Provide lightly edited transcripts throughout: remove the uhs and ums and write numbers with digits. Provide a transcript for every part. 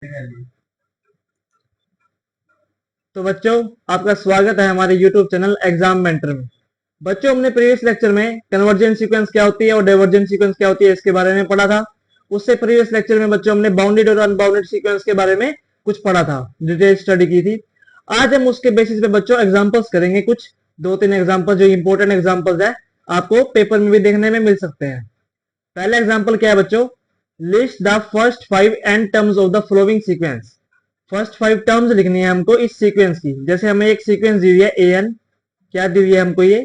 तो बच्चों, आपका स्वागत है हमारे YouTube चैनल एग्जाम मेंटर में। बच्चों, हमने प्रीवियस लेक्चर में कन्वर्जेंट सीक्वेंस क्या होती है और डाइवर्जेंट सीक्वेंस क्या होती है इसके बारे में पढ़ा था। उससे प्रीवियस लेक्चर में बच्चों हमने बाउंडेड और अनबाउंडेड सीक्वेंस के बारे में कुछ पढ़ा था, डिटेल स्टडी की थी। आज हम उसके बेसिस पे बच्चों एग्जाम्पल्स करेंगे, कुछ 2-3 एग्जाम्पल जो इंपॉर्टेंट एग्जाम्पल्स है, आपको पेपर में भी देखने में मिल सकते हैं। पहला एग्जाम्पल क्या है बच्चों? List the first 5 n terms of the following sequence. First 5 terms लिखनी है हमको इस सीक्वेंस की। जैसे हमें एक सीक्वेंस दी हुई है ए एन, क्या दी हुई है हमको? ये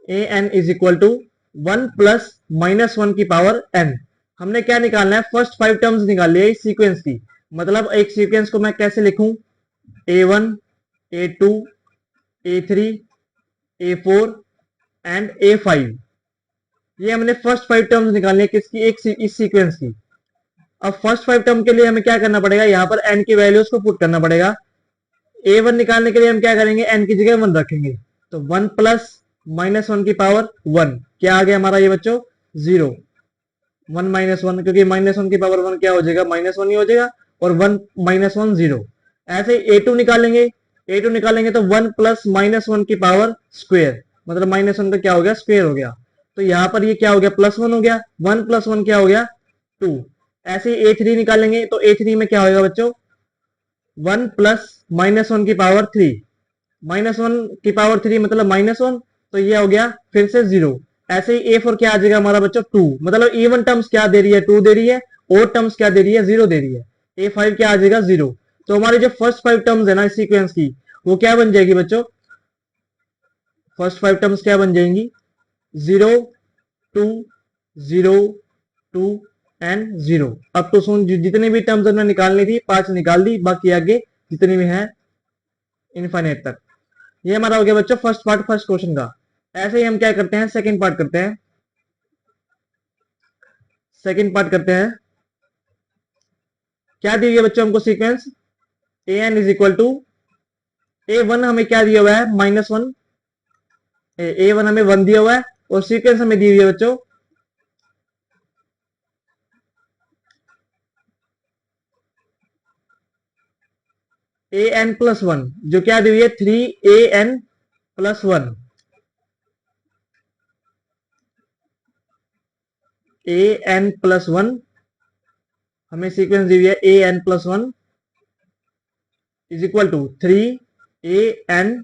a n is equal to 1 plus minus 1 की पावर एन। हमने क्या निकालना है? फर्स्ट 5 टर्म्स निकाल लिया इस सीक्वेंस की। मतलब एक सीक्वेंस को मैं कैसे लिखूं? A one, a two, a three, a four and a five. ये हमने फर्स्ट 5 टर्म्स निकालनी है किसकी? इस सीक्वेंस की। अब फर्स्ट 5 टर्म के लिए हमें क्या करना पड़ेगा? यहाँ पर एन की वैल्यूज को पुट करना पड़ेगा। ए वन निकालने के लिए हम क्या करेंगे? एन की जगह 1 रखेंगे, तो 1 प्लस माइनस 1 की पावर 1, क्या आ गया हमारा ये बच्चों? 0। 1 माइनस 1, क्योंकि माइनस 1 की पावर 1 क्या हो जाएगा? माइनस 1 ही हो जाएगा, और 1 माइनस 1 0। ऐसे ए टू निकालेंगे, ए टू निकालेंगे तो 1 प्लस माइनस 1 की पावर स्क्वेयर, मतलब माइनस 1 का क्या हो गया? स्क्वेयर हो गया। तो यहाँ पर ये क्या हो गया? प्लस 1 हो गया। 1 प्लस 1 क्या हो गया? 2। ऐसे ए थ्री निकालेंगे तो ए थ्री में क्या होगा बच्चों? 1 प्लस माइनस 1 की पावर 3, माइनस 1 की पावर 3 मतलब माइनस 1, तो ये हो गया फिर से 0। ऐसे ही ए फोर क्या आ जाएगा हमारा बच्चों? 2। मतलब इवन टर्म्स क्या दे रही है? 2 दे रही है। ओड टर्म्स क्या दे रही है? 0 दे रही है। ए फाइव क्या आ जाएगा? 0। तो हमारी जो फर्स्ट 5 टर्म्स है ना इस सीक्वेंस की, वो क्या बन जाएगी बच्चों? फर्स्ट 5 टर्म्स क्या बन जाएंगी? 0, 2, 0, 2 एंड 0। अब तो सुन, जितने भी टर्म्स हमने निकालनी थी 5 निकाल दी, बाकी आगे जितनी भी है इनफाइनाइट तक। ये हमारा हो गया बच्चों फर्स्ट पार्ट, फर्स्ट क्वेश्चन का। ऐसे ही हम क्या करते हैं? सेकंड पार्ट करते हैं। सेकंड पार्ट करते हैं। क्या दी हुई है बच्चों हमको sequence? A n is equal to a one, हमें क्या दिया हुआ है? माइनस 1। ए वन हमें 1 दिया हुआ है, और सीक्वेंस हमें दी हुई है बच्चों ए एन प्लस 1, जो क्या दी हुई है? 3 a n plus 1। A n plus 1 हमें सीक्वेंस दी हुई है, a n plus 1 is equal to 3 a n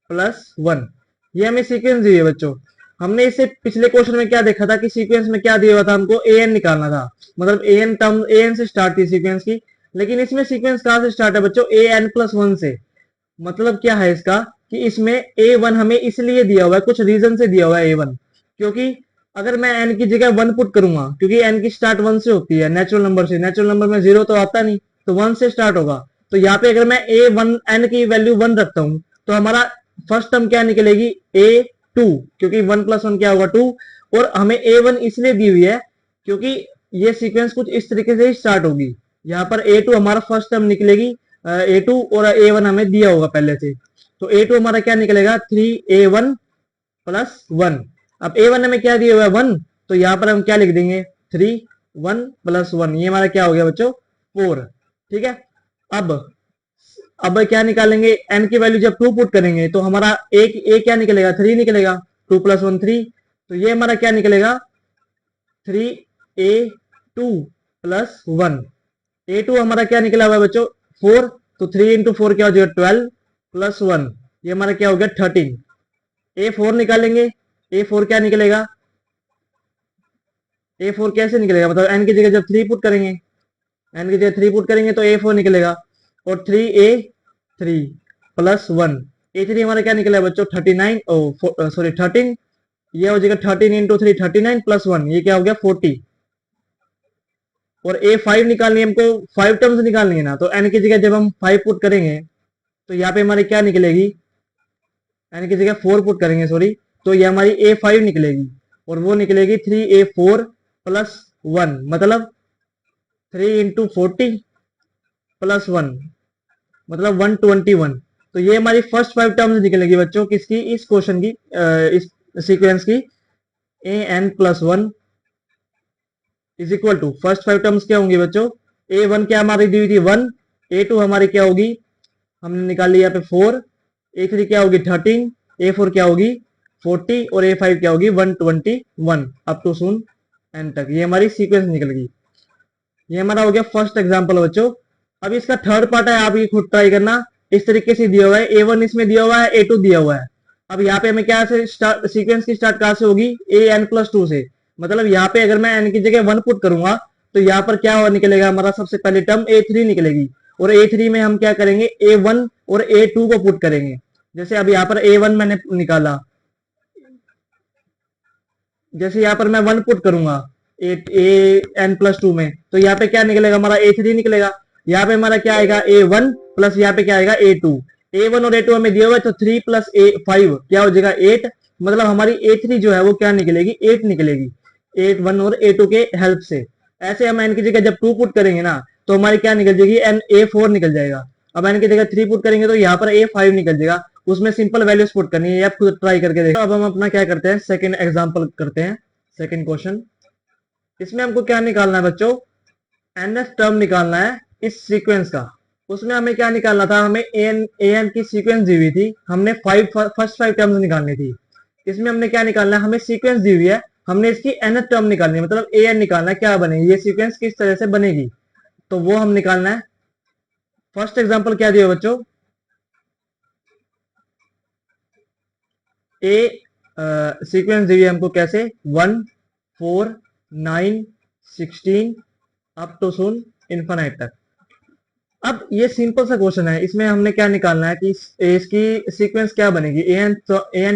plus 1। ये हमें सीक्वेंस दी है बच्चों। हमने इसे पिछले क्वेश्चन में क्या देखा था कि सीक्वेंस में क्या दिया हुआ था? हमको ए एन निकालना था, मतलब a N term A N से स्टार्ट थी सीक्वेंस की। लेकिन इसमें सीक्वेंस कहां से स्टार्ट है बच्चों? ए एन प्लस 1 से। मतलब क्या है इसका? कि इसमें ए वन हमें इसलिए दिया हुआ है, कुछ रीजन से दिया हुआ है ए वन, क्योंकि अगर मैं एन की जगह 1 पुट करूंगा, क्योंकि एन की स्टार्ट 1 से होती है नेचुरल नंबर से, नेचुरल नंबर में 0 तो आता नहीं, तो 1 से स्टार्ट होगा। तो यहाँ पे अगर मैं ए वन एन की वैल्यू 1 रखता हूं, तो हमारा फर्स्ट टर्म क्या निकलेगी? ए टू, क्योंकि 1 प्लस 1 क्या होगा? 2। और हमें ए वन इसलिए दी हुई है क्योंकि ये सीक्वेंस कुछ इस तरीके से ही स्टार्ट होगी। यहाँ पर ए टू हमारा फर्स्ट टर्म निकलेगी, ए टू, और ए वन हमें दिया होगा पहले से। तो ए टू हमारा क्या निकलेगा? 3 ए1 प्लस 1। अब ए वन हमें क्या दिया हुआ है? 1, तो यहां पर हम क्या लिख देंगे? 3 1 प्लस 1, ये हमारा क्या हो गया बच्चों? 4। ठीक है। अब अब क्या निकालेंगे? एन की वैल्यू जब 2 पुट करेंगे तो हमारा ए क्या निकलेगा? 3 निकलेगा। 2 प्लस 1 3, तो ये हमारा क्या निकलेगा? 3 ए 2 प्लस 1। ए टू हमारा क्या निकला हुआ है बच्चों? 4, तो 3 इंटू 4 क्या हो जाएगा? 12 प्लस 1, ये हमारा क्या हो गया? 13। ए फोर निकालेंगे, ए फोर क्या निकलेगा? ए फोर कैसे निकलेगा? मतलब एन की जगह जब 3 पुट करेंगे, एन की जगह 3 पुट करेंगे तो ए फोर निकलेगा। और 3 ए 3 प्लस 1, ए थ्री हमारा क्या निकला बच्चों? 39, सॉरी 13। ये हो जाएगा 13 इंटू 3 39 प्लस 1, ये क्या हो गया? 40। और ए फाइव निकालनी है हमको, 5 टर्म्स निकालनी है ना, तो एन की जगह जब हम 5 पुट करेंगे तो यहाँ पे हमारी क्या निकलेगी? एन की जगह 4 पुट करेंगे, सॉरी, तो ये हमारी ए फाइव निकलेगी, और वो निकलेगी 3 ए 4 प्लस 1, मतलब 3 इंटू 40 प्लस 1, मतलब 121। तो ये हमारी फर्स्ट 5 टर्म्स निकलेगी बच्चों किसकी? इस क्वेश्चन की, इस सीक्वेंस की। A n plus 1 is equal to first 5 terms क्या होंगी बच्चों? A1 क्या हमारी दी हुई थी 1, A2 हमारी क्या होगी, हमने निकाल लिया यहाँ पे 4, A3 क्या होगी 13, A4 क्या होगी 40 और A5 क्या होगी 121 अप टू सून एंड तक। ये हमारी सीक्वेंस निकल गई। ये हमारा हो गया फर्स्ट एग्जांपल बच्चों। अब इसका थर्ड पार्ट है, आप ये खुद ट्राई करना। इस तरीके से दिया हुआ है, A1 इसमें दिया हुआ है, A2 दिया हुआ है। अब यहाँ पे हमें क्या से स्टार्ट, सीक्वेंस की स्टार्ट कहां से होगी, an+2 से। मतलब यहाँ पे अगर मैं n की जगह 1 पुट करूंगा तो यहाँ पर क्या निकलेगा हमारा, सबसे पहले टर्म A3 निकलेगी। और A3 में हम क्या करेंगे, A1 और A2 को पुट करेंगे। जैसे अब यहाँ पर A1 मैंने निकाला, जैसे यहाँ पर मैं 1 पुट करूंगा an+2 में, तो यहाँ पे क्या निकलेगा हमारा A3 निकलेगा। यहाँ पे हमारा क्या आएगा A1 प्लस यहाँ पे क्या आएगा A2। A1 और A2 हमें दिया हुआ है, तो 3 प्लस 5 क्या हो जाएगा 8। मतलब हमारी A3 जो है वो क्या निकलेगी 8 निकलेगी, A1 और A2 के हेल्प से। ऐसे हम n की जगह जब 2 पुट करेंगे ना तो हमारी क्या निकल जाएगी A4 निकल जाएगा। अब n की जगह 3 पुट करेंगे तो यहाँ पर A5 निकल जाएगा। उसमें सिंपल वैल्यूज पुट करनी है, आप खुद ट्राई करके देखो। अब हम अपना क्या करते हैं, सेकंड एग्जांपल करते हैं, सेकंड क्वेश्चन। इसमें हमको क्या निकालना है बच्चों, nth टर्म निकालना है इस सीक्वेंस का। उसमें हमें क्या निकालना था, हमें an की सीक्वेंस दी हुई थी, हमने फर्स्ट 5 टर्म्स निकालनी थी। इसमें हमने क्या निकालना है, हमें सीक्वेंस दी हुई है, हमने इसकी nth टर्म निकालनी है, मतलब an निकालना है, क्या बनेगी ये सीक्वेंस किस तरह से बनेगी, तो वो हम निकालना है। फर्स्ट एग्जांपल क्या दिया बच्चों, सीक्वेंस दी हुई है हमको कैसे 1 4 9 16 अप टू सुन इन्फिनाइट तक। अब ये सिंपल सा क्वेश्चन है, इसमें हमने क्या निकालना है कि इसकी सीक्वेंस क्या बनेगी, an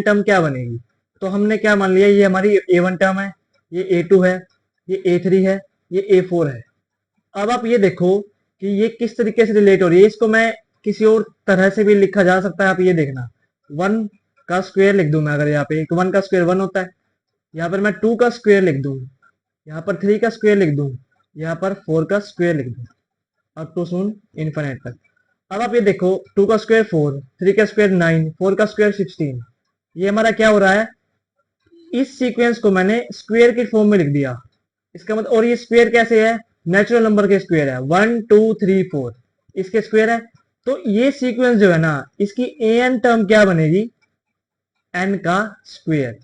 टर्म क्या बनेगी। तो हमने क्या मान लिया, ये हमारी A1 टर्म है, ये A2 है, ये A3 है, ये A4 है। अब आप ये देखो कि ये किस तरीके से रिलेट हो रही है, इसको मैं किसी और तरह से भी लिखा जा सकता है। आप ये देखना, 1 का स्क्वायर लिख दूं मैं, अगर यहाँ पे 1 का स्क्वायर 1 होता है, यहाँ पर मैं 2 का स्क्वायर लिख दूं, यहाँ पर 3 का स्क्वायर लिख दूं, यहाँ पर 4 का स्क्वायर लिख दूं अप टू सून इन्फिनिट तक। अब आप ये देखो 2 का स्क्वायर 4, 3 का स्क्वायर 9, 4 का स्क्वायर 16। ये हमारा क्या हो रहा है, इस सीक्वेंस को मैंने स्क्वायर की फॉर्म में लिख दिया। इसका मतलब, और ये स्क्वायर कैसे है, नेचुरल नंबर के स्क्वायर है, 1 2 3 4 इसके स्क्वायर है। तो ये सीक्वेंस जो है ना, इसकी an टर्म क्या बनेगी, n का स्क्वायर,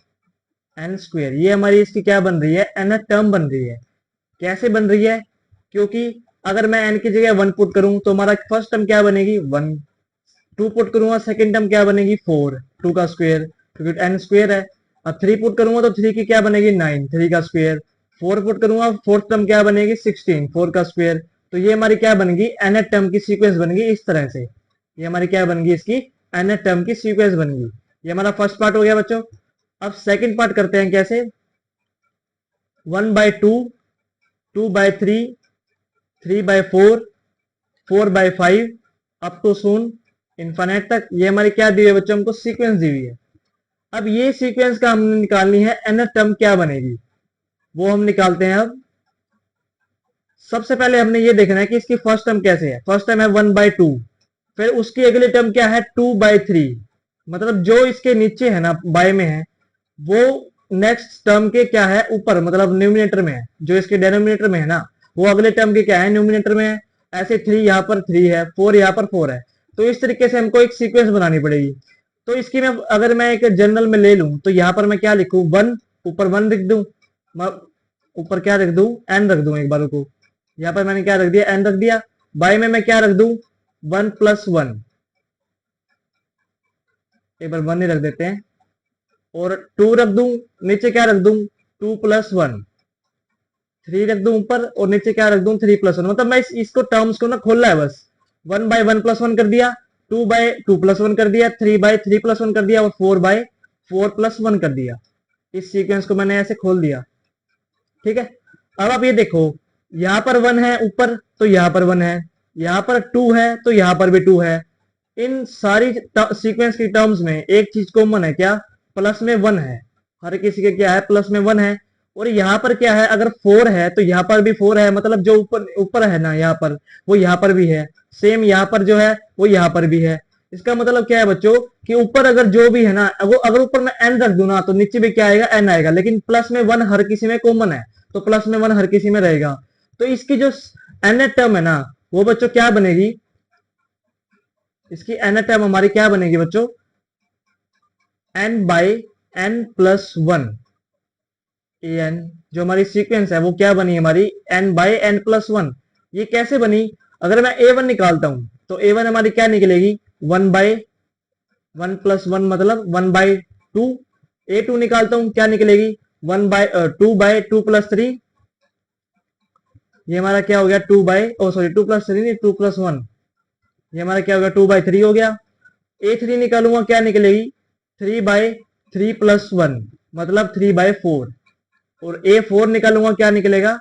n स्क्वायर। ये हमारी इसकी क्या बन रही है, n टर्म बन रही है। कैसे बन रही है, क्योंकि अगर मैं n की जगह 1 पुट करूं तो हमारा फर्स्ट टर्म क्या बनेगी 1, 2 पुट करूंगा सेकंड टर्म क्या बनेगी 4, 2 का स्क्वायर क्योंकि n स्क्वायर है। अब 3 पुट करूंगा तो 3 की क्या बनेगी 9, 3 का स्क्वायर। 4 पुट करूंगा, फोर्थ टर्म क्या बनेगी 16, 4 का स्क्वायर। तो ये हमारी क्या बनेगी nth टर्म की सीक्वेंस बनेगी इस तरह से। ये हमारी क्या बनेगी, इसकी nth टर्म की सीक्वेंस बनेगी। ये हमारा फर्स्ट पार्ट हो गया बच्चों। अब सेकंड पार्ट करते हैं कैसे, 1/2, 2/3, 3/4, 4/5 अप टू सून इन्फिनिट तक। ये हमारी क्या दी हुई है बच्चों, हमको सीक्वेंस दी हुई है। अब ये सीक्वेंस का हमने निकालनी है nth टर्म क्या बनेगी, वो हम निकालते हैं। अब सबसे पहले हमने ये देखना है कि इसकी फर्स्ट टर्म कैसे है। फर्स्ट टर्म है 1/2, फिर उसकी अगली टर्म क्या है 2/3। मतलब जो इसके नीचे है ना, बाय में है, वो नेक्स्ट टर्म के क्या है ऊपर, मतलब न्यूमिनेटर में है। जो इसके डेनोमिनेटर में है ना, वो अगले टर्म के क्या है न्यूमिनेटर में है। ऐसे 3 यहाँ पर 3 है, 4 यहाँ पर 4 है। तो इस तरीके से हमको एक सीक्वेंस बनानी पड़ेगी। तो इसकी मैं अगर मैं एक जनरल में ले लूं तो यहाँ पर मैं क्या लिखूं, 1 ऊपर 1 लिख दूं, ऊपर क्या रख दूं n रख दूं। एक बार को यहाँ पर मैंने क्या रख दिया n रख दिया। बाय में मैं क्या रख दूं 1 + 1, एक बार 1 ही रख देते हैं। और 2 रख दूं, नीचे क्या रख दूं 2 + 1, 3 रख दूं ऊपर और नीचे क्या रख दूं 3 + 1। मतलब मैं इसको टर्म्स को ना खोलना है बस। 1/1 + 1 कर दिया, 2/2 + 1 कर दिया, 3/3 + 1 कर दिया और 4/4 + 1 कर दिया। इस सीक्वेंस को मैंने ऐसे खोल दिया, ठीक है। अब आप ये देखो, यहां पर 1 है ऊपर तो यहां पर 1 है, यहां पर 2 है तो यहां पर भी 2 है। इन सारी सीक्वेंस की टर्म्स में एक चीज कॉमन है, क्या, प्लस में 1 है। हर किसी के क्या है प्लस में 1 है। और यहाँ पर क्या है, अगर 4 है तो यहाँ पर भी 4 है। मतलब जो ऊपर ऊपर है ना यहाँ पर, वो यहाँ पर भी है। सेम यहाँ पर जो है वो यहाँ पर भी है। इसका मतलब क्या है बच्चों, कि ऊपर अगर जो भी है ना, वो अगर ऊपर में n रख दूं ना तो नीचे भी क्या आएगा n आएगा। लेकिन प्लस में 1 हर किसी में कॉमन है, तो प्लस में 1 हर किसी में रहेगा। तो इसकी जो nth टर्म है ना, वो बच्चों क्या बनेगी, इसकी nth टर्म हमारी क्या बनेगी बच्चों, n by n plus one. an जो हमारी सीक्वेंस है वो क्या बनी हमारी, n by n plus one. ये कैसे बनी, अगर मैं a1 निकालता हूं तो a1 हमारी क्या निकलेगी, 1 बाई 1 प्लस वन मतलब 1 बाई 2। a2 निकालता हूं क्या निकलेगी, 1 बाई 2 बाई 2 प्लस 3। ये हमारा क्या हो गया, 2 बाई सॉरी 2 प्लस 3 नहीं 2 प्लस 1। ये हमारा क्या हो गया, 2 बाई 3 हो गया। a3 निकालूंगा क्या निकलेगी, 3 बाई 3 प्लस 1 मतलब 3 बाई 4। और a4 निकालूंगा क्या निकलेगा,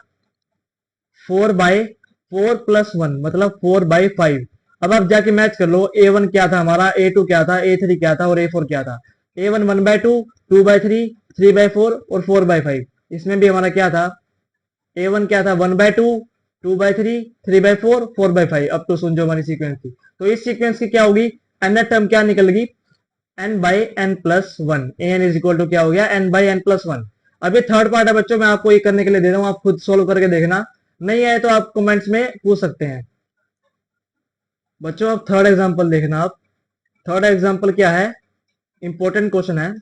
4 बाई 4 प्लस 1 मतलब 4 बाई 5। अब आप जाके मैच कर लो, a1 क्या था हमारा, a2 क्या था, a3 क्या था और a4 क्या था। a1 1 बाई 2, 2 बाई 3, 3 बाई 4 और 4 बाई 5। इसमें भी हमारा क्या था, a1 क्या था, 1 by 2, 2 by 3, 3 by 4, 4 by 5 up to सुन जो हमारी सीक्वेंस थी। तो इस सीक्वेंस की क्या होगी, एन टर्म क्या निकलेगी, n by n plus one. N is equal to क्या हो गया, n by n plus one. अब ये थर्ड पार्ट है बच्चों, मैं आपको ये करने के लिए दे रहा हूं, आप खुद सोल्व करके देखना, नहीं आए तो आप कमेंट्स में पूछ सकते हैं। बच्चों अब थर्ड एग्जांपल देखना। आप थर्ड एग्जांपल क्या है, इंपॉर्टेंट क्वेश्चन है।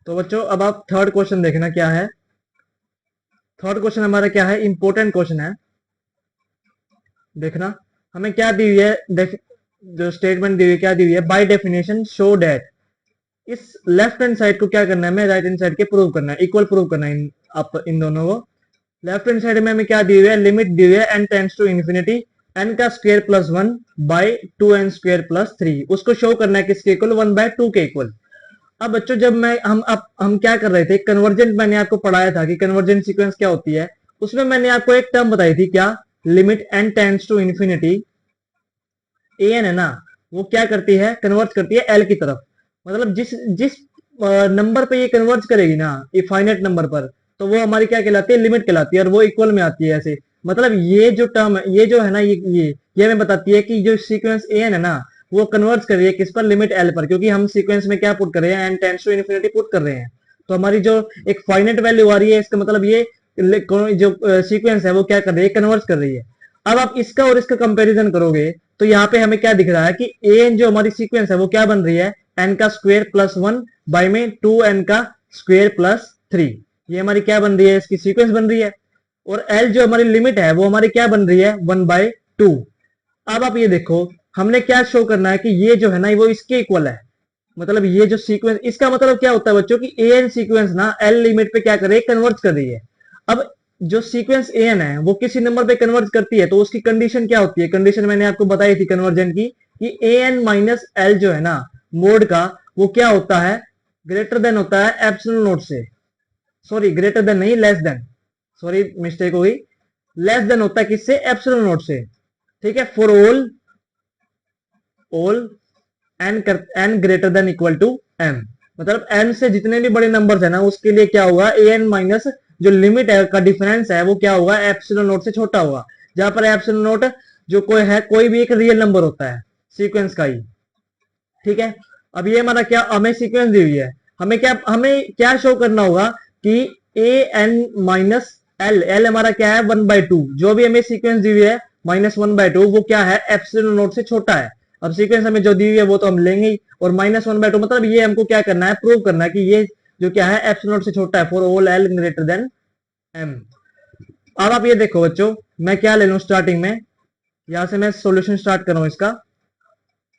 तो बच्चों अब आप थर्ड क्वेश्चन देखना क्या है। थर्ड क्वेश्चन हमारा क्या है, इंपॉर्टेंट क्वेश्चन है। देखना हमें क्या दी हुई है, जो स्टेटमेंट दी हुई है क्या दी हुई है, बाय डेफिनेशन शो डेट। इस लेफ्ट हैंड साइड को क्या करना है, हमें राइट हैंड साइड के प्रूव करना है, इक्वल प्रूव करना है इन दोनों को। लेफ्ट हैंड साइड में हमें क्या दी हुई है, लिमिट दी हुई है n tends to infinity n का square plus one by 2n square plus 3। उसको शो करना है किसके इक्वल, 1 बाय 2 के इक्वल। अब बच्चों जब मैं हम क्या कर रहे थे, कन्वर्जेंट मैंने आपको पढ़ाया था कि कन्वर्जेंट सीक्वेंस क्या होती है। उसमें मैंने आपको एक टर्म बताई थी क्या, limit n tends to infinity. N है ना, वो क्या करती है, कन्वर्ट करती है एल की तरफ। मतलब जिस जिस नंबर पे ये कन्वर्ट करेगी ना, ये फाइनाइट नंबर पर, तो वो हमारी क्या कहलाती है, लिमिट कहलाती है, और वो इक्वल में आती है ऐसे। मतलब ये जो टर्म है, ये जो है ना, ये हमें बताती है कि जो सीक्वेंस एन है ना, वो कन्वर्ट कर रही है किस पर, लिमिट एल पर, क्योंकि हम सीक्वेंस में क्या पुट कर रहे हैं, n tends to infinity put कर रहे हैं। तो हमारी जो एक फाइनाइट वैल्यू आ रही है, इसका मतलब ये जो सीक्वेंस है वो क्या कर रही है, कन्वर्ट कर रही है। अब आप इसका और इसका कंपैरिजन करोगे तो यहाँ पे हमें क्या दिख रहा है कि एन जो हमारी सीक्वेंस है वो क्या बन रही है, एन का स्क्वायर प्लस वन बाई में 2n का स्क्वायर प्लस 3। ये हमारी क्या बन रही है, इसकी सीक्वेंस बन रही है। और एल जो हमारी लिमिट है वो हमारी क्या बन रही है, 1/2। अब आप ये देखो, हमने क्या शो करना है कि ये जो है ना वो इसके इक्वल है। मतलब ये जो सीक्वेंस, इसका मतलब क्या होता है बच्चों की एन सीक्वेंस ना एल लिमिट पे क्या कर रही है, कन्वर्ट कर रही है। अब जो सीक्वेंस एन है वो किसी नंबर पे कन्वर्ट करती है तो उसकी कंडीशन क्या होती है, कंडीशन मैंने आपको बताई थी कन्वर्जन की, कि एन माइनस एल जो है ना मोड का, वो क्या होता है, ग्रेटर देन होता है एप्सिलॉन नोट से। सॉरी ग्रेटर देन नहीं, लेस देन, सॉरी मिस्टेक हो गई, लेस देन होता है किससे, एप्सिलॉन नोट से। ठीक है, for all n greater than equal to m. मतलब एन से जितने भी बड़े नंबर्स है ना उसके लिए क्या होगा, ए एन माइनस जो लिमिट है का डिफरेंस है वो क्या होगा, एप्सिलॉन नोट से छोटा होगा। जहां पर एप्सिलॉन नोट जो कोई है, कोई भी एक रियल नंबर होता है सीक्वेंस का ही। ठीक है, अब ये हमारा क्या, हमें सीक्वेंस दी हुई है, हमें क्या शो करना होगा कि ए एन माइनस एल, एल हमारा क्या है 1/2, जो भी हमें सीक्वेंस दी हुई है -1/2 वो क्या है, एप्सिलॉन नोट से छोटा है। अब सीक्वेंस हमें जो दी हुई है वो तो हम लेंगे ही, और -1/2 मतलब ये हमको क्या करना है, प्रूव करना है कि ये जो क्या है एप्सिलॉन नोट से छोटा है, for all l greater than m. अब आप ये देखो बच्चों, मैं क्या ले लूं स्टार्टिंग में, यहां से मैं सॉल्यूशन स्टार्ट कर रहा हूं इसका।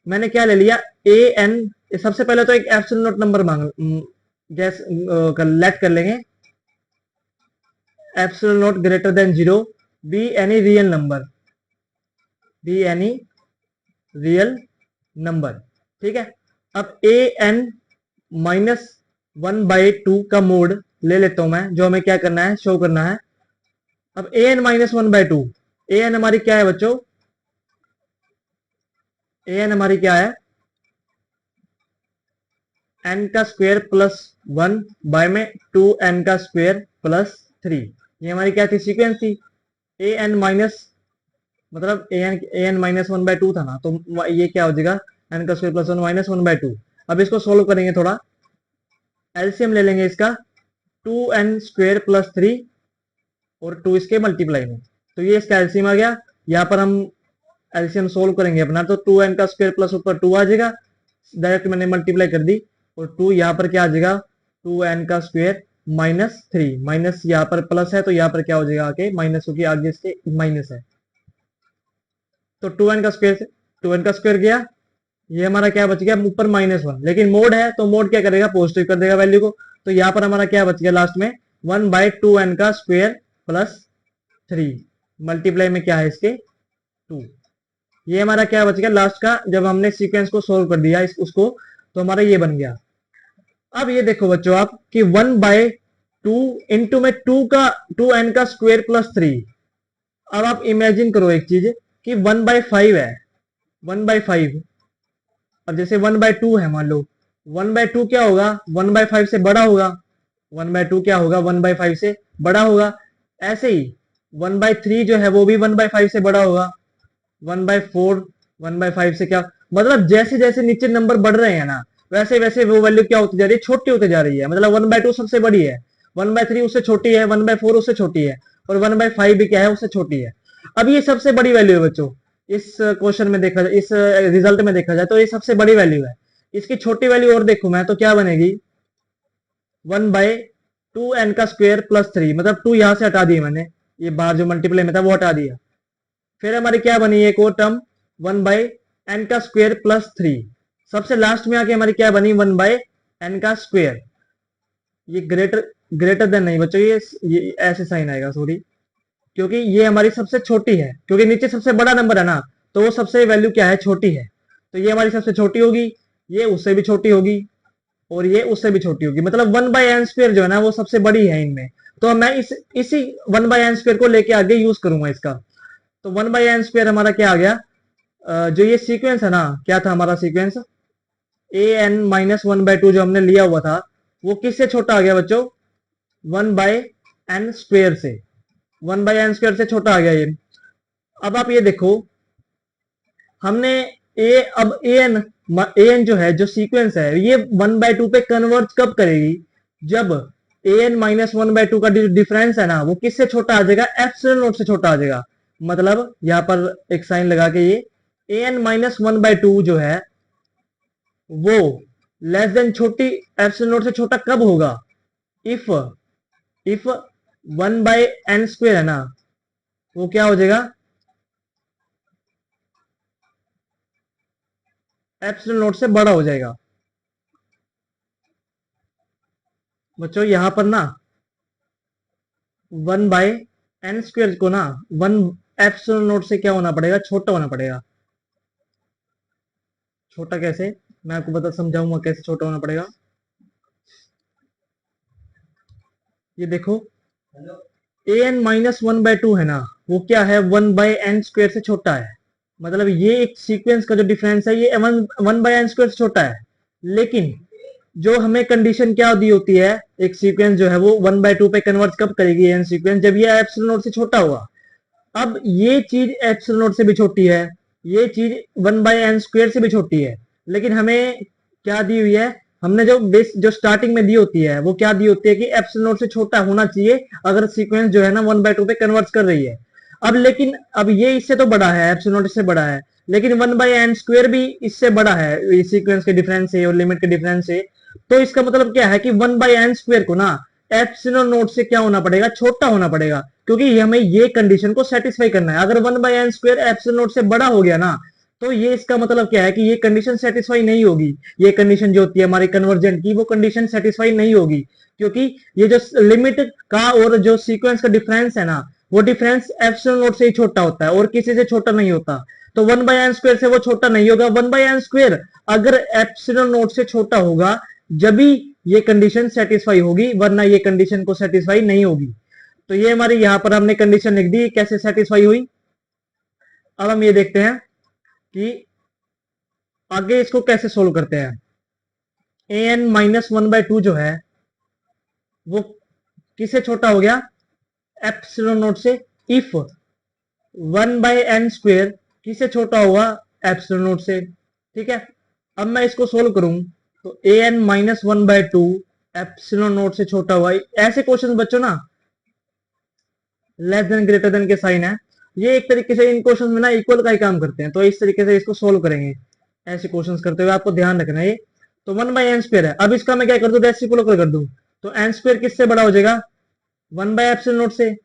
मैंने क्या ले लिया, ए एन, सबसे पहले तो एक एप्सिलॉन नोट नंबर मांग गैस लेट कर लेंगे, epsilon note greater than 0, be any real number, be any real number. ठीक है, अब ए एन -1/2 का मोड ले लेता हूं मैं, जो हमें क्या करना है, शो करना है। अब ए एन -1/2, ए एन हमारी क्या है बच्चों, ए एन हमारी क्या है, एन का स्क्वायर प्लस 1 बाय में 2n का स्क्वायर प्लस 3। ये हमारी क्या थी, सीक्वेंस थी। ए एन माइनस मतलब a n minus one by two था ना, तो ये क्या हो जाएगा, एन का square plus one minus one by two. अब इसको सोल्व करेंगे थोड़ा, एलसीएम ले लेंगे इसका, two n square plus three और टू इसके मल्टीप्लाई में, तो ये इसका एलसीएम आ गया। यहाँ पर हम एलसीएम सोल्व करेंगे अपना, तो टू एन का स्क्वायर प्लस ऊपर टू आ जाएगा, डायरेक्ट मैंने मल्टीप्लाई कर दी, और टू यहाँ पर क्या आ जाएगा, टू एन का स्क्वायर माइनस थ्री, माइनस यहाँ पर प्लस है तो यहाँ पर क्या हो जाएगा आके माइनस, क्योंकि आगे इसके माइनस है। तो टू एन का स्क्वायर, टू एन का स्क्वायर गया, ये हमारा क्या बच गया ऊपर माइनस वन, लेकिन मोड है तो मोड क्या करेगा, पॉजिटिव कर देगा वैल्यू को। तो यहाँ पर हमारा क्या बच गया लास्ट में, वन बाई टू एन का स्क्वायर प्लस थ्री, मल्टीप्लाई में क्या है इसके टू। ये हमारा क्या बच गया लास्ट का, जब हमने सीक्वेंस को सोल्व कर दिया उसको, तो हमारा ये बन गया। अब ये देखो बच्चों आप कि वन बाय टू इंटू में टू का टू एन का स्क्वायर प्लस थ्री। अब आप इमेजिन करो एक चीज कि वन बाय फाइव है, वन बाय फाइव, अब जैसे वन बाय टू है मान लो, वन बाय टू क्या होगा, वन बाय फाइव से बड़ा होगा, वन बाय टू क्या होगा, वन बाय फाइव से बड़ा होगा। ऐसे ही वन बाय थ्री जो है वो भी वन बाय फाइव से बड़ा होगा, one by four one by five से क्या, मतलब जैसे जैसे नीचे नंबर बढ़ रहे हैं ना, वैसे वैसे वो वैल्यू क्या होती जा रही है, छोटी होती जा रही है। मतलब वन बाय टू सबसे बड़ी है, वन बाय थ्री उससे छोटी है, वन बाय फोर उससे छोटी है, और वन बाय फाइव भी क्या है, उससे छोटी है। अब ये सबसे बड़ी वैल्यू है बच्चों, इस क्वेश्चन में देखा जाए, इस रिजल्ट में देखा जाए तो ये सबसे बड़ी वैल्यू है। इसकी छोटी वैल्यू और देखू मैं तो क्या बनेगी, वन बाय टू एन का स्क्वायर प्लस थ्री, मतलब टू यहां से हटा दिया मैंने, ये बाहर जो मल्टीप्लाई में था वो हटा दिया। फिर हमारी क्या बनी एक और टर्म, वन बाय एन का स्क्वायर प्लस थ्री, सबसे लास्ट में आके हमारी क्या बनी, वन बाय एन का स्क्वायर। ये ग्रेटर ग्रेटर देन नहीं बच्चों, ये ऐसे साइन आएगा, सॉरी, क्योंकि ये हमारी सबसे छोटी है, क्योंकि नीचे सबसे बड़ा नंबर है ना, तो वो सबसे वैल्यू क्या है, छोटी है, तो ये हमारी सबसे छोटी होगी, ये उससे भी छोटी होगी, और ये उससे भी छोटी होगी। मतलब वन बाय एन स्क्वायर जो है ना वो सबसे बड़ी है इनमें। तो मैं इसी वन बाय एन स्क्वायर को लेके आगे यूज करूंगा इसका। तो वन बाय एन स्क्वायर हमारा क्या आ गया, जो ये सीक्वेंस है ना, क्या था हमारा सीक्वेंस, a n minus one by two जो हमने लिया हुआ था, वो किससे छोटा आ गया बच्चों, वन बाय एन स्क्वायर से, वन बाय एन स्क्वायर से छोटा आ गया ये। अब आप ये देखो, हमने अब ए एन जो है, जो सीक्वेंस है, ये वन बाय टू पे कन्वर्ट कब करेगी, जब a n minus one by two का जो डिफरेंस है ना वो किससे छोटा आ जाएगा, एप्सिलॉन नोट से छोटा आ जाएगा। मतलब यहां पर एक साइन लगा के, ये a n minus one by two जो है वो लेस देन छोटी एप्सिलॉन नोट से छोटा कब होगा, if if one by n square है ना वो क्या हो जाएगा, एप्सिलॉन नोट से बड़ा हो जाएगा। बच्चों यहां पर ना वन बाय एन स्क्वायर को ना वन एप्सिलॉन नोट से क्या होना पड़ेगा, छोटा होना पड़ेगा। छोटा कैसे, मैं आपको बता समझाऊंगा कैसे छोटा होना पड़ेगा। ये देखो, a n minus one by two है ना वो क्या है, वन बाय एन स्क्वायर से छोटा है। मतलब ये एक सीक्वेंस का जो डिफरेंस है ये one one by n square से छोटा है। लेकिन जो हमें कंडीशन क्या दी होती है, एक सीक्वेंस जो है वो वन बाय टू पे कन्वर्ट कब करेगी एन सीक्वेंस, जब ये एप्सिलॉन नोट से छोटा होगा। अब ये चीज एप्सिलॉन नोट से भी छोटी है, ये चीज वन बाय एन स्क्वायर से भी छोटी है, लेकिन हमें क्या दी हुई है, हमने जो बेस जो स्टार्टिंग में दी होती है वो क्या दी होती है कि एप्सिलॉन नोट से छोटा होना चाहिए अगर सीक्वेंस जो है ना वन बाय टू पे कन्वर्ट कर रही है। अब लेकिन अब ये इससे तो बड़ा है, एप्सिलॉन नोट इससे बड़ा है, लेकिन वन बाय एन स्क्वायर भी इससे बड़ा है, सीक्वेंस के डिफरेंस से और लिमिट के डिफरेंस से। तो इसका मतलब क्या है कि वन बाय एन स्क्वायर को ना एप्सिलॉन नोट से क्या होना पड़ेगा, छोटा होना पड़ेगा, क्योंकि हमें ये कंडीशन को सेटिस्फाई करना है। अगर one by n square epsilon note से बड़ा हो गया ना, तो ये इसका मतलब क्या है कि ये कंडीशन सेटिस्फाई नहीं होगी। ये कंडीशन जो होती है हमारी कन्वर्जेंट की, वो कंडीशन सेटिस्फाई नहीं होगी, क्योंकि ये जो लिमिट का और जो सीक्वेंस का डिफरेंस है ना, वो डिफरेंस एप्सिलॉन नोट से ही छोटा होता है और किसी से छोटा नहीं होता। तो वन बाय एन स्क्वायर से वो छोटा नहीं होगा। वन बाय एन स्क्वायर अगर एप्सिलॉन नोट से छोटा होगा जब भी ये कंडीशन सेटिस्फाई होगी, वरना ये कंडीशन को सेटिस्फाई नहीं होगी। तो ये हमारी यहां पर हमने कंडीशन लिख दी, कैसे सेटिस्फाई हुई। अब हम ये देखते हैं कि आगे इसको कैसे सोल्व करते हैं। A n minus one by two जो है वो किससे छोटा हो गया, एप्सिलॉन नोट से, इफ 1/n² किससे छोटा होगा, एप्सिलॉन नोट से। ठीक है, अब मैं इसको सोल्व करूं तो an-1/2 एप्सिलॉन नोट से छोटा हुआ। ऐसे क्वेश्चन बच्चों ना लेस देन ग्रेटर देन के साइन है, ये एक तरीके से इन क्वेश्चन में ना इक्वल का ही काम करते हैं, तो इस तरीके से इसको सोल्व करेंगे। ऐसे क्वेश्चंस करते हुए आपको ध्यान रखना है ये। तो 1/n² है, अब इसका मैं क्या कर दूं, रेसिप्रोकल कर दूं, तो n² किससे बड़ा हो जाएगा, 1/एप्सिलॉन नोट से।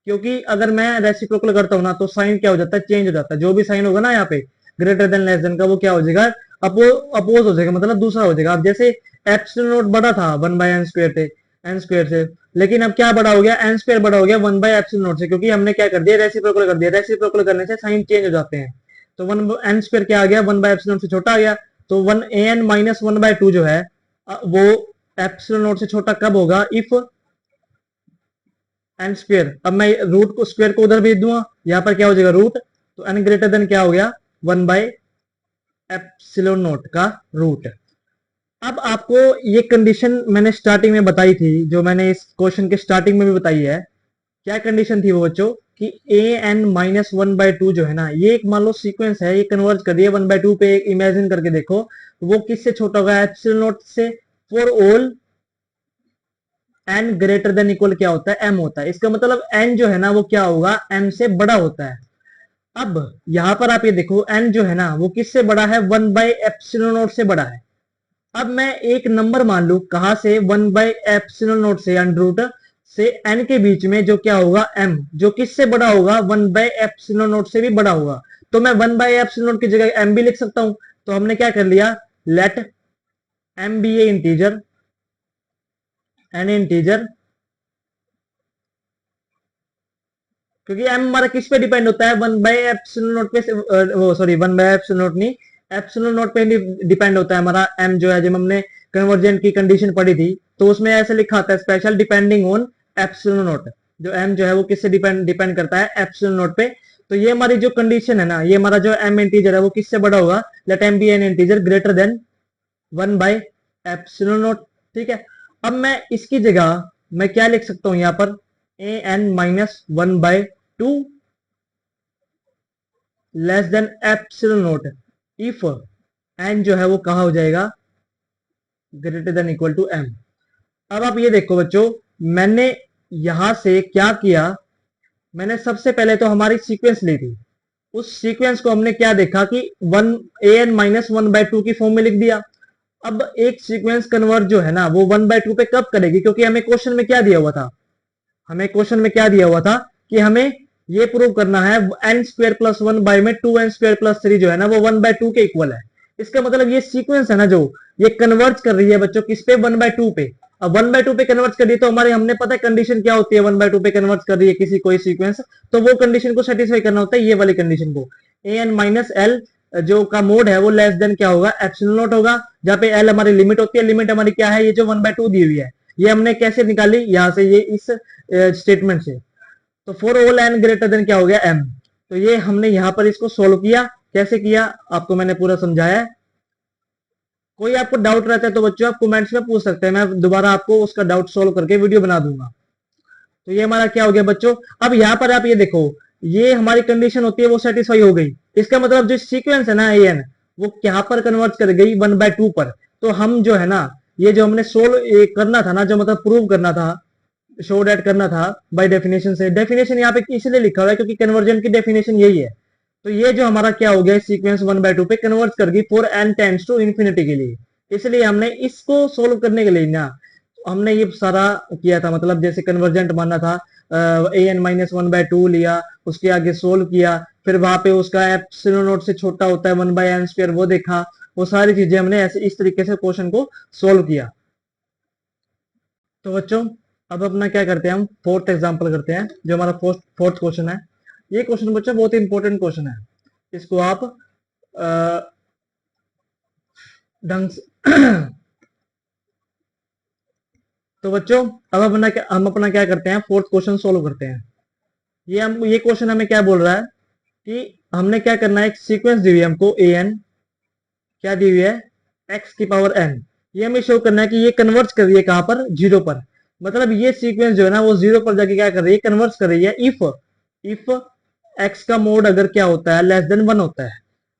क्योंकि अगर मैं रेसिप्रोकल करता हूं ना तो साइन क्या हो जाता है, चेंज हो जाता है। जो भी साइन होगा ना यहाँ पे ग्रेटर देन लेस देन का, वो क्या हो जाएगा, अपोज हो जाएगा, मतलब दूसरा हो जाएगा। अब जैसे एप्सिलॉन नोट बड़ा था 1/n² थे, n² से, लेकिन अब क्या बड़ा हो गया, n² बड़ा हो गया 1/एप्सिलॉन नोट से, क्योंकि हमने क्या कर दिया, रेसिप्रोकल कर दिया। रेसिप्रोकल करने से साइन चेंज हो जाते हैं। तो n² क्या आ गया, 1/एप्सिलॉन से छोटा आ गया। तो 1 an-1/2 जो है वो एप्सिलॉन नोट से छोटा कब होगा, इफ n²। अब मैं रूट को स्क्वायर को उधर भेज दूंगा, यहां पर क्या हो जाएगा, रूट। तो n ग्रेटर देन क्या हो गया, 1/एप्सिलॉन नोट का रूट। अब आपको ये कंडीशन मैंने स्टार्टिंग में बताई थी, जो मैंने इस क्वेश्चन के स्टार्टिंग में भी बताई है। क्या कंडीशन थी वो बच्चों, कि an-1/2 जो है ना, ये एक मान लो सीक्वेंस है, ये कन्वर्ज कर दिया 1/2 पे। एक इमेजिन करके देखो, वो किससे छोटा होगा, एप्सिलॉन नोट से। For all n greater than equal क्या होता है, m होता है। इसका मतलब n जो है ना वो क्या होगा, m से बड़ा होता है। अब यहां पर आप ये देखो, n जो है ना वो किससे बड़ा है, 1/एप्सिलॉन नोट से बड़ा है। अब मैं एक नंबर मान लू, कहां से, 1/एप्सिलॉन नोट से, अंडरूट से n के बीच में जो क्या होगा, m, जो किससे बड़ा होगा, 1/एप्सिलॉन नोट से भी बड़ा होगा। तो मैं 1/एप्सिलॉन नोट की जगह m भी लिख सकता हूं। तो हमने क्या कर लिया, let m be a integer, n integer, क्योंकि m हमारा किस पे डिपेंड होता है, 1/एप्सिलॉन नोट पे वो सॉरी 1/एप्सिलॉन नोट नहीं, एप्सिलॉन नोट पे डिपेंड होता है हमारा m जो है। जब हमने कन्वर्जेंट की कंडीशन पढ़ी थी तो उसमें ऐसे लिखा था, special depending on epsilon note. जो m जो है वो किससे डिपेंड डिपेंड करता है, एप्सिलॉन नोट पे। तो ये हमारी जो कंडीशन है ना, ये हमारा जो m इंटीजर है वो किससे बड़ा होगा, let m be an integer greater than 1/एप्सिलॉन naught. ठीक है, अब मैं इसकी जगह मैं क्या लिख सकता हूं, यहां पर an-1/2 less than epsilon nought, if n जो है वो कहा हो जाएगा, greater than equal to m। अब आप ये देखो बच्चों, मैंने यहां से क्या किया, मैंने सबसे पहले तो हमारी सीक्वेंस ली थी। उस सीक्वेंस को हमने क्या देखा कि an-1/2 की फॉर्म में लिख दिया। अब एक सीक्वेंस कन्वर्ट जो है ना वो 1/2 पे कब करेगी, क्योंकि हमें क्वेश्चन में क्या दिया हुआ था, हमें क्वेश्चन में क्या दिया हुआ था कि हमें ये प्रूव करना है n² + 1 में 2n² + 3 जो है ना वो 1/2 के इक्वल है। इसका मतलब ये सीक्वेंस है ना जो, ये कन्वर्ट कर रही है बच्चों किस पे, 1/2 पे। अब 1/2 पे कन्वर्ट कर रही है तो हमारे, हमने पता है कंडीशन क्या होती है, 1/2 पे कन्वर्ट कर रही है किसी कोई सीक्वेंस, तो वो कंडीशन को सेटिस्फाई करना होता है, ये वाली कंडीशन को। an-l जो का मोड है वो लेस देन क्या होगा, एप्सिलॉन नोट होगा, जहां पे l हमारी लिमिट होती है। लिमिट हमारी क्या है, ये जो 1/2 दी हुई है, ये हमने कैसे निकाली, यहां से, ये इस स्टेटमेंट से। तो for all n greater than क्या हो गया, m। तो ये हमने यहां पर इसको सोल्व किया। कैसे किया आपको मैंने पूरा समझाया है। कोई आपको डाउट रहता है तो बच्चों आप कमेंट्स में पूछ सकते हैं, मैं दोबारा आपको उसका डाउट सोल्व करके वीडियो बना दूंगा। तो ये हमारा क्या हो गया बच्चों, अब यहां पर आप ये देखो, ये हमारी कंडीशन होती है वो सेटिस्फाई हो गई। इसका मतलब जो सीक्वेंस है ना an, वो क्या पर कन्वर्ट कर गई, 1/2 पर। तो हम जो है ना, ये जो हमने सोल्व करना था ना, जो मतलब प्रूव करना था, शो डेट करना था बाय डेफिनेशन से। डेफिनेशन यहाँ पे इसलिए लिखा हुआ है क्योंकि कन्वर्जन की डेफिनेशन यही है। तो ये जो हमारा क्या हो गया, सीक्वेंस 1/2 पे कन्वर्ट कर गई for n tends to infinity के लिए। इसलिए हमने इसको सोल्व करने के लिए ना हमने ये सारा किया था, मतलब जैसे कन्वर्जेंट मानना था, an-1/2 लिया, उसके आगे सोल्व किया, फिर वहां पे उसका एप्सिलॉन नोट से छोटा होता है 1/n², वो देखा। वो सारी चीजें हमने ऐसे इस तरीके से क्वेश्चन को सोल्व किया। तो बच्चों अब अपना क्या करते हैं, हम फोर्थ एग्जांपल करते हैं, जो हमारा फोर्थ क्वेश्चन है। ये क्वेश्चन बच्चों बहुत ही इंपॉर्टेंट क्वेश्चन है, इसको आप ढंग से तो बच्चों अब हम अपना क्या करते हैं, फोर्थ क्वेश्चन सोल्व करते हैं। ये क्वेश्चन हमें क्या बोल रहा है कि हमने क्या करना है, एक सीक्वेंस दी हुई है हमको an, क्या दी हुई है, x⁴n। ये हमें शो करना है कि ये कन्वर्ट कर रही है कहां पर, 0 पर। मतलब ये सीक्वेंस जो है ना वो 0 पर जाके क्या कर रही है, कन्वर्ट कर रही है इफ एक्स का मोड अगर क्या होता है, लेस देन 1 होता है,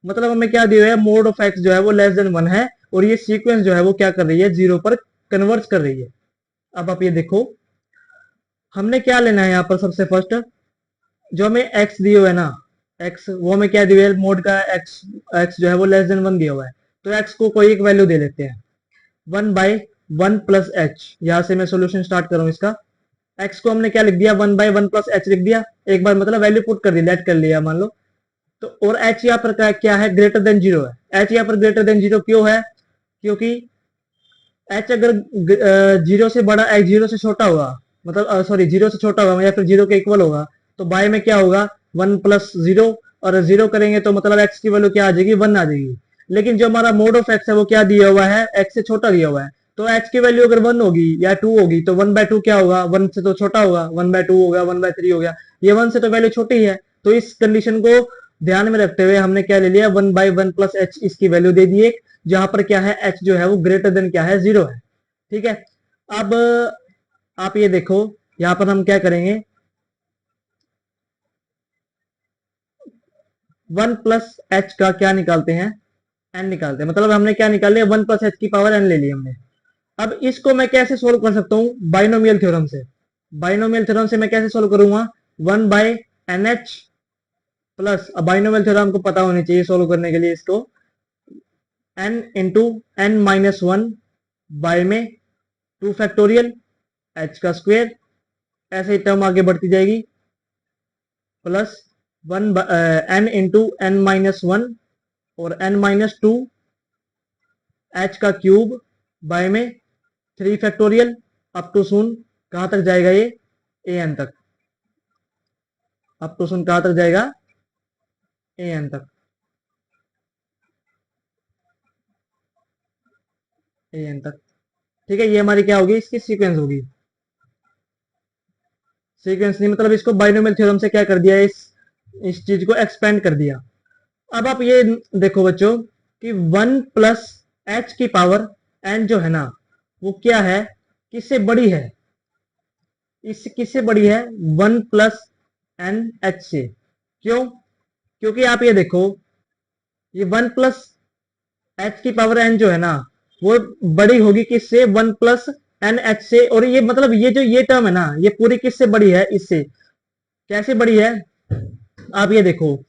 मतलब हमें क्या दिया है, मोड ऑफ एक्स जो है वो लेस देन 1 है, और ये सीक्वेंस जो है वो क्या कर रही है, 0 पर कन्वर्ज कर रही है। अब आप ये देखो, हमने क्या लेना है यहाँ पर सबसे फर्स्ट, जो हमें एक्स दिए हुआ है ना, एक्स वो हमें क्या दिया है, मोड का एक्स, एक्स जो है वो लेस देन 1 दिया हुआ है, तो एक्स को कोई एक वैल्यू दे लेते हैं, 1/1 प्लस एच। यहां से मैं सोल्यूशन स्टार्ट कर रहा हूं इसका। एक्स को हमने क्या लिख दिया, 1/1 प्लस एच लिख दिया, एक बार मतलब वैल्यू पुट कर दी, लेट कर लिया मान लो। तो और एच यहाँ पर क्या है, ग्रेटर देन जीरो है। एच यहाँ पर ग्रेटर देन जीरो क्यों है, क्योंकि एच अगर जीरो से बड़ा, एक्स जीरो से छोटा होगा, मतलब सॉरी जीरो से छोटा होगा या फिर जीरो के इक्वल होगा, तो बाय में क्या होगा, 1 + 0, और जीरो करेंगे तो मतलब एक्स की वैल्यू क्या आ जाएगी, 1 आ जाएगी। लेकिन जो हमारा मोड ऑफ एक्स है वो क्या दिया हुआ है, एक्स से छोटा दिया हुआ है, तो एच की वैल्यू अगर 1 होगी या 2 होगी तो 1/2 क्या होगा, 1 से तो छोटा होगा, 1/2 हो गया, 1/3 हो गया, ये 1 से तो वैल्यू छोटी है। तो इस कंडीशन को ध्यान में रखते हुए हमने क्या ले लिया, 1/1 प्लस एच इसकी वैल्यू दे दी एक, जहां पर क्या है, एच जो है वो ग्रेटर देन क्या है, 0 है। ठीक है। अब आप ये देखो, यहां पर हम क्या करेंगे, 1 + h का क्या निकालते हैं, n निकालते हैं, मतलब हमने क्या निकाल लिया, 1 + h की पावर n ले ली हमने। अब इसको मैं कैसे सोल्व कर सकता हूं, बाइनोमियल थ्योरम से। बाइनोमियल थ्योरम से मैं कैसे सोल्व करूंगा, 1/nh प्लस, अब बाइनोमियल थ्योरम को पता होनी चाहिए सोल्व करने के लिए, इसको n इंटू n-1 बाय में 2 फैक्टोरियल h का स्क्वायर, ऐसे ही टर्म आगे बढ़ती जाएगी, प्लस 1 n इंटू n-1 और n-2 h का क्यूब बाय में 3 फैक्टोरियल अप टू सून, कहां तक जाएगा ये, an तक, अप टू सून कहां तक जाएगा, an तक, an तक। ठीक है, ये हमारी क्या होगी, इसकी सीक्वेंस होगी। सीक्वेंस नहीं, मतलब इसको बाइनोमियल थ्योरम से क्या कर दिया, इस चीज को एक्सपेंड कर दिया। अब आप ये देखो बच्चों कि 1 + h की पावर n जो है ना, वो क्या है, किससे बड़ी है, इस किससे बड़ी है, 1 + n h से। क्यों, क्योंकि आप ये देखो, ये 1 + h की पावर n जो है ना, वो बड़ी होगी किससे, 1 + n h से। और ये मतलब ये जो ये टर्म है ना, ये पूरी किससे बड़ी है, इससे। कैसे बड़ी है, आप ये देखो,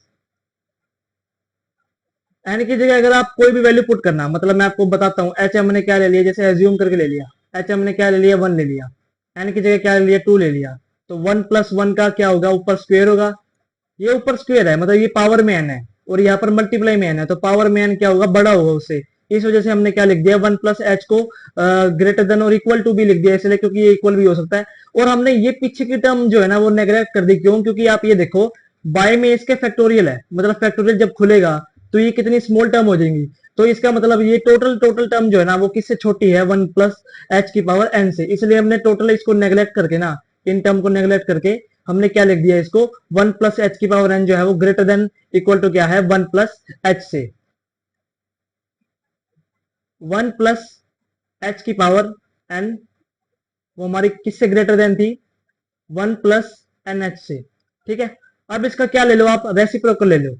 एन की जगह अगर आप कोई भी वैल्यू पुट करना, मतलब मैं आपको बताता हूँ, एच हमने क्या ले लिया, जैसे एज्यूम करके ले लिया, एच हमने क्या ले लिया, 1 ले लिया, एन की जगह क्या ले लिया, 2 ले लिया, तो 1 + 1 का क्या होगा, ऊपर स्क्वेयर होगा, ये ऊपर स्क्वेयर है, मतलब ये पावर में एन है, और यहाँ पर मल्टीप्लाई में एन है, तो पावर में एन क्या होगा, बड़ा होगा उससे। इस वजह से हमने क्या लिख दिया, 1 + h को ग्रेटर देन और इक्वल टू भी लिख दिया, इसलिए क्योंकि ये इक्वल भी हो सकता है। और हमने ये पीछे की टर्म जो है ना वो नेग्लेक्ट कर दी, क्यों, क्योंकि आप ये देखो, बाय में इसके फैक्टोरियल है, मतलब फैक्टोरियल जब खुलेगा तो ये कितनी स्मॉल टर्म हो जाएंगी, तो इसका मतलब ये टोटल टोटल टर्म जो है ना वो किससे छोटी है, 1 + h की पावर n से, इसलिए हमने टोटल इसको नेग्लेक्ट करके ना, इन टर्म को नेग्लेक्ट करके हमने क्या लिख दिया इसको, 1 + h की पावर n जो है वो ग्रेटर देन इक्वल टू क्या है, 1 + h से। 1 + h की पावर n वो हमारी किससे ग्रेटर देन थी, 1 + n h से। ठीक है। अब इसका क्या ले लो आप, रेसिप्रोकल ले लो,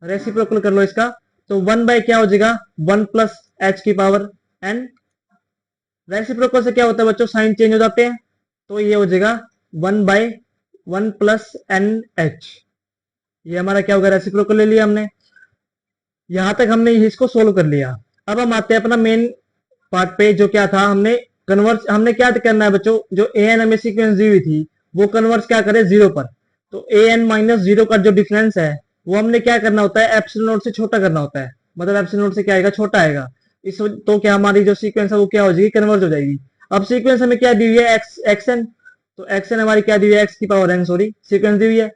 रेसिप्रोकल कर लो इसका, तो 1 क्या हो जाएगा, 1 + h की पावर n। रेसिप्रोकल से क्या होता है बच्चों, साइन चेंज हो जाते हैं, तो ये हो जाएगा 1/1 + n(h)। ये हमारा क्या होगा, रेसिप्रोकल ले लिया हमने। यहां तक हमने इसको सोल्व कर लिया। अब हम आते हैं अपना मेन पार्ट पे, जो क्या था, हमने क्या करना है बच्चों, जो ए एन हमें सीक्वेंस दी हुई थी वो कन्वर्ट क्या करे, 0 पर। तो an-0 का जो डिफरेंस है वो हमने क्या करना होता है, एप्सिलॉन नॉट से छोटा करना होता है, मतलब एप्सिलॉन नॉट से क्या आएगा, छोटा आएगा। तो क्या हमारी जो सीक्वेंस है वो क्या हो जाएगी, कन्वर्ज हो जाएगी। अब सीक्वेंस हमें क्या दी हुई है, xn, तो xn हमारी क्या दी हुई है, x की पावर n, सॉरी सीक्वेंस दी हुई है।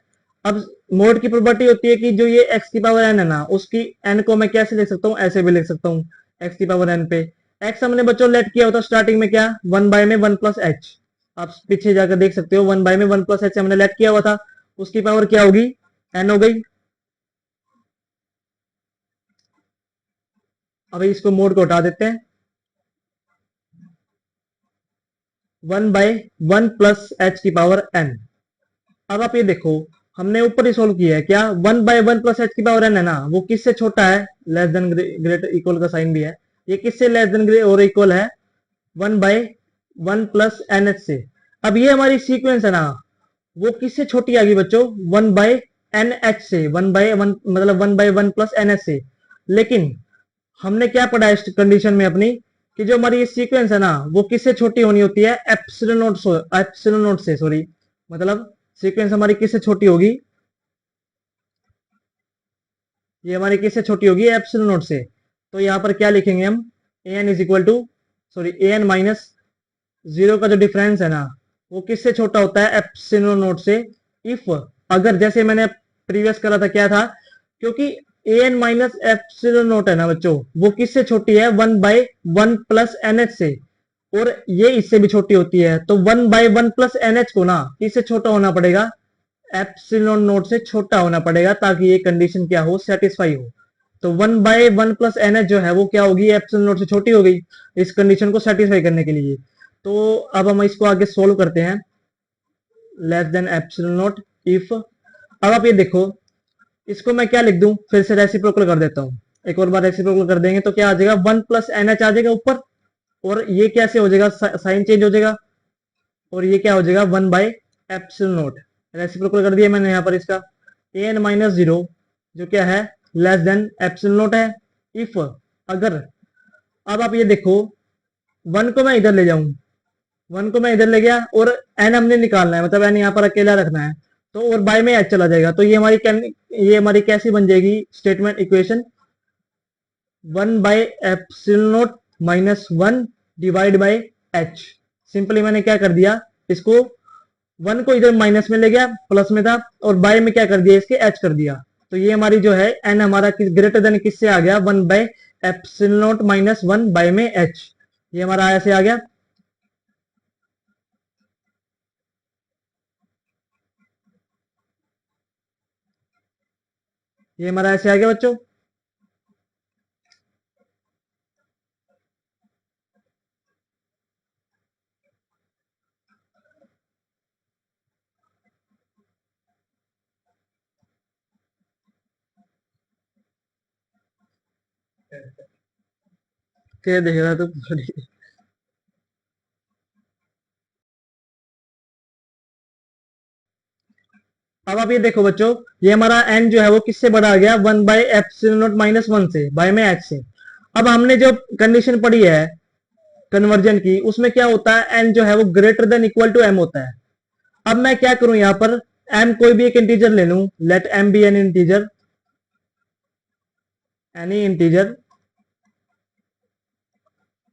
अब मोड की प्रॉपर्टी होती है कि जो ये x की पावर n है ना, उसकी n को मैं कैसे लिख सकता हूँ, ऐसे भी लिख सकता हूँ, x की पावर n पे x हमने बच्चों लेट किया होता स्टार्टिंग में क्या, 1/1 + h। आप पीछे जाकर देख सकते हो, 1/1 + h हमने लेट किया हुआ था, उसकी पावर क्या होगी, n हो गई। अब इसको मोड को हटा देते हैं, 1/1 + h की पावर n। अब आप ये देखो, हमने ऊपर ही सोल्व किया है क्या, 1/1 + h की पावर n है ना, वो किससे छोटा है, लेस देन ग्रेटर इक्वल का साइन भी है, ये किससे लेस देन और इक्वल है, 1/1 + nh से। अब ये हमारी सीक्वेंस है ना, वो किससे छोटी आ गई बच्चों, 1/nh से, 1/1 मतलब 1/1 + nh से। लेकिन हमने क्या पढ़ा इस कंडीशन में अपनी, कि जो हमारी ये सीक्वेंस है ना, वो किससे छोटी होनी होती है, एप्सिलॉन नोट से, सॉरी, मतलब सीक्वेंस हमारी किससे छोटी होगी, ये हमारी किससे छोटी होगी, एप्सिलॉन नोट से। तो यहाँ पर क्या लिखेंगे हम, an is equal to, sorry, an minus 0 का जो डिफरेंस है ना, वो किससे छोटा होता है, एप्सिलॉन नोट से। इफ, अगर जैसे मैंने प्रीवियस करा था क्या था, क्योंकि an माइनस एप्सिलॉन नोट है ना बच्चों, वो किससे छोटी है, 1/1 + nh से, और ये इससे भी छोटी होती है, तो 1/1 + nh को ना किससे छोटा होना पड़ेगा, एप्सिलॉन नोट से छोटा होना पड़ेगा, ताकि ये कंडीशन क्या हो, सेटिस्फाई हो। तो 1/1 + nh जो है वो क्या होगी, एप्सिलॉन नोट से छोटी हो गई, इस कंडीशन को सेटिस्फाई करने के लिए। तो अब हम इसको आगे सोल्व करते हैं, less than epsilon nought if. अब आप ये देखो, इसको मैं क्या लिख दूं, फिर से रेसिप्रोकल कर देता हूं, एक और बार रेसिप्रोकल कर देंगे तो क्या आ जाएगा, 1 + nh आ जाएगा ऊपर, और ये कैसे हो जाएगा, साइन चेंज हो जाएगा, और ये क्या हो जाएगा, 1/एप्सिलॉन नोट। रेसिप्रोकल कर दिया मैंने यहाँ पर इसका, an माइनस 0 जो क्या है, लेस देन एप्सिलॉन नोट है। इफ, अगर, अब आप ये देखो, 1 को मैं इधर ले जाऊं, 1 को मैं इधर ले गया, और n हमने निकालना है, मतलब n यहाँ पर अकेला रखना है, तो और बाय में h चला जाएगा, तो ये हमारी कैसी बन जाएगी statement equation, one by epsilon note -1 divide by h। Simply मैंने क्या कर दिया, इसको 1 को इधर माइनस में ले गया, प्लस में था, और बाय में क्या कर दिया, इसके h कर दिया। तो ये हमारी जो है n हमारा ग्रेटर देन किससे आ गया, 1/एप्सिलॉन नोट -1 बाय में h, ये हमारा ऐसे आ गया। ये हमारा ऐसे आ गया बच्चों। क्या देख रहा तू, अब आप ये देखो बच्चों, ये हमारा n जो है वो किससे बड़ा आ गया, 1/एप्सिलॉन नोट -1 से, बाय में h से। अब हमने जो कंडीशन पढ़ी है कन्वर्जन की, उसमें क्या होता है, n जो है वो greater than equal to m होता है। अब मैं क्या करूं यहां पर, m कोई भी एक इंटीजर ले लूं, let m be an integer, any integer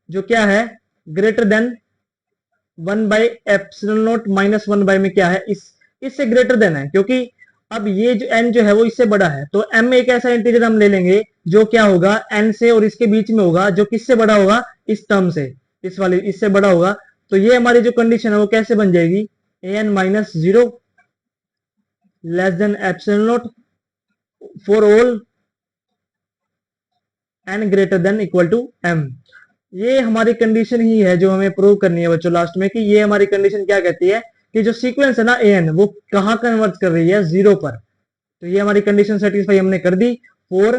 जो क्या है, ग्रेटर देन 1/एप्सिलॉन नोट -1 बाय में क्या है, इससे ग्रेटर देन है, क्योंकि अब ये जो n जो है वो इससे बड़ा है, तो m एक ऐसा इंटीजर हम ले लेंगे जो क्या होगा, n से और इसके बीच में होगा, जो किससे बड़ा होगा, इस टर्म से, इस वाली इससे बड़ा होगा। तो ये हमारी जो कंडीशन है वो कैसे बन जाएगी, an-0 less than epsilon nought for all n greater than equal to m। ये हमारी कंडीशन ही है जो हमें प्रूव करनी है बच्चों लास्ट में, कि ये हमारी कंडीशन क्या कहती है, कि जो सीक्वेंस है ना an, वो कहां कन्वर्ट कर रही है, 0 पर। तो ये हमारी कंडीशन सेटिस्फाई हमने कर दी। फॉर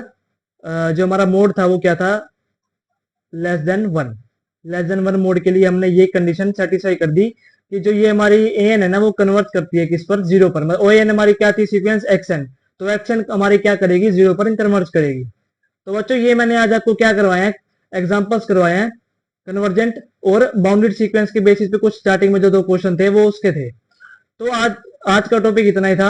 जो हमारा मोड था वो क्या था, less than 1, less than 1 mode के लिए हमने ये कंडीशन सेटिस्फाई कर दी, कि जो ये हमारी an है ना, वो कन्वर्ट करती है किस पर, 0 पर। मतलब an हमारी क्या थी सीक्वेंस, xn, तो xn हमारी क्या करेगी, 0 पर कन्वर्ट करेगी। तो बच्चों ये मैंने आज आपको क्या करवाया है, एग्जांपल्स करवाए हैं कन्वर्जेंट और बाउंडेड सीक्वेंस के बेसिस पे, कुछ स्टार्टिंग में जो दो क्वेश्चन थे वो उसके थे। तो आज आज का टॉपिक इतना ही था।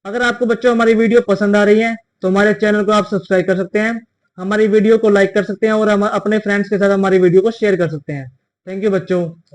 अगर आपको बच्चों हमारी वीडियो पसंद आ रही है तो हमारे चैनल को आप सब्सक्राइब कर सकते हैं, हमारी वीडियो को लाइक कर सकते हैं, और हम अपने फ्रेंड्स के साथ हमारी वीडियो को शेयर कर सकते हैं। थैंक यू बच्चों।